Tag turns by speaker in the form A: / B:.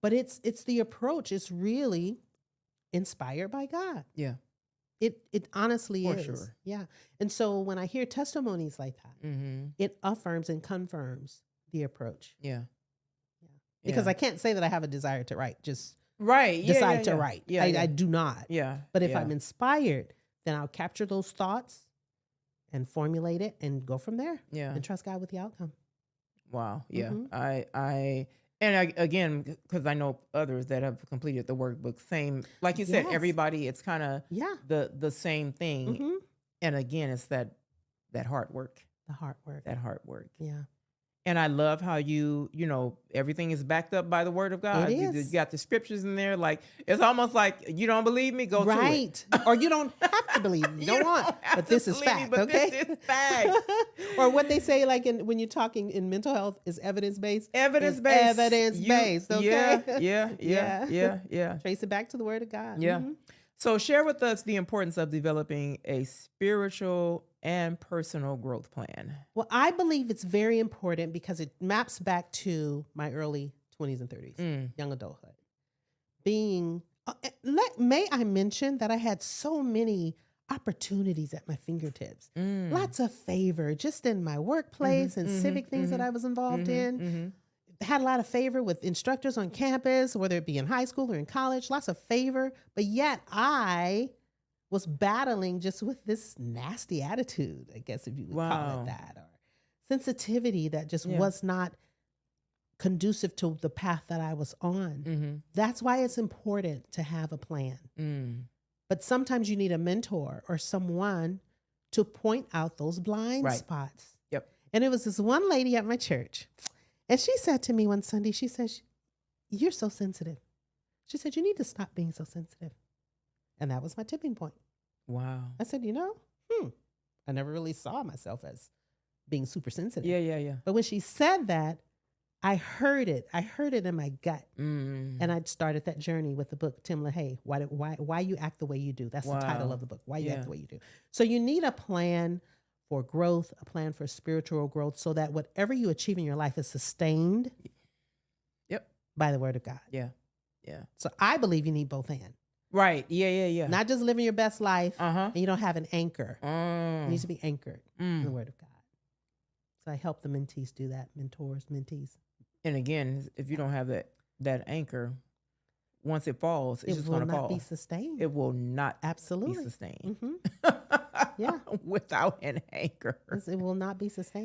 A: But it's the approach. It's really inspired by God.
B: Yeah.
A: It honestly
B: For
A: is.
B: sure.
A: Yeah. And so when I hear testimonies like that, it affirms and confirms the approach.
B: Yeah.
A: Yeah. Because
B: Yeah.
A: I can't say that I have a desire to write, just
B: Right.
A: decide to write.
B: Yeah.
A: I do not.
B: Yeah.
A: But if
B: yeah.
A: I'm inspired, then I'll capture those thoughts and formulate it and go from there.
B: Yeah.
A: And trust God with the outcome.
B: Wow. Yeah.
A: Mhm.
B: Again, because I know others that have completed the workbook, same, like you said,
A: Yes.
B: everybody, it's kind of
A: Yeah.
B: the same thing.
A: Mhm.
B: And again, it's that hard work,
A: The hard work.
B: that hard work.
A: Yeah.
B: And I love how you know, everything is backed up by the word of God.
A: It
B: You
A: is.
B: got the scriptures in there. Like, it's almost like, you don't believe me? Go to it.
A: Right. Or you don't have to believe me. You don't want.
B: have
A: But
B: to
A: this is
B: believe me,
A: fact,
B: but
A: okay?
B: This is fact.
A: Or what they say, like when you're talking in mental health, is evidence-based.
B: Evidence-based.
A: Evidence-based, okay?
B: Yeah.
A: Trace it back to the word of God.
B: Yeah.
A: Mhm.
B: So share with us the importance of developing a spiritual and personal growth plan.
A: Well, I believe it's very important because it maps back to my early 20s and 30s, young adulthood. May I mention that I had so many opportunities at my fingertips. Lots of favor just in my workplace and civic things that I was involved in. Had a lot of favor with instructors on campus, whether it be in high school or in college, lots of favor. But yet I was battling just with this nasty attitude, I guess if you would call it that, or sensitivity that just was not conducive to the path that I was on. That's why it's important to have a plan. But sometimes you need a mentor or someone to point out those blind spots.
B: Yep.
A: And it was this one lady at my church, and she said to me one Sunday, she says, "You're so sensitive." She said, "You need to stop being so sensitive." And that was my tipping point.
B: Wow.
A: I said, I never really saw myself as being super sensitive.
B: Yeah.
A: But when she said that, I heard it. I heard it in my gut. And I started that journey with the book, Tim LaHaye, Why You Act the Way You Do. That's the title of the book, Why You Act the Way You Do. So you need a plan for growth, a plan for spiritual growth, so that whatever you achieve in your life is sustained by the word of God.
B: Yeah.
A: So I believe you need both hands.
B: Right. Yeah.
A: Not just living your best life
B: Uh-huh.
A: and you don't have an anchor. It needs to be anchored in the word of God. So I help the mentees do that, mentors, mentees.
B: And again, if you don't have that anchor, once it falls, it's just going to fall.
A: It will not be sustained.
B: It will not
A: Absolutely
B: be sustained.
A: Yeah.
B: Without an anchor.
A: It will not be sustained.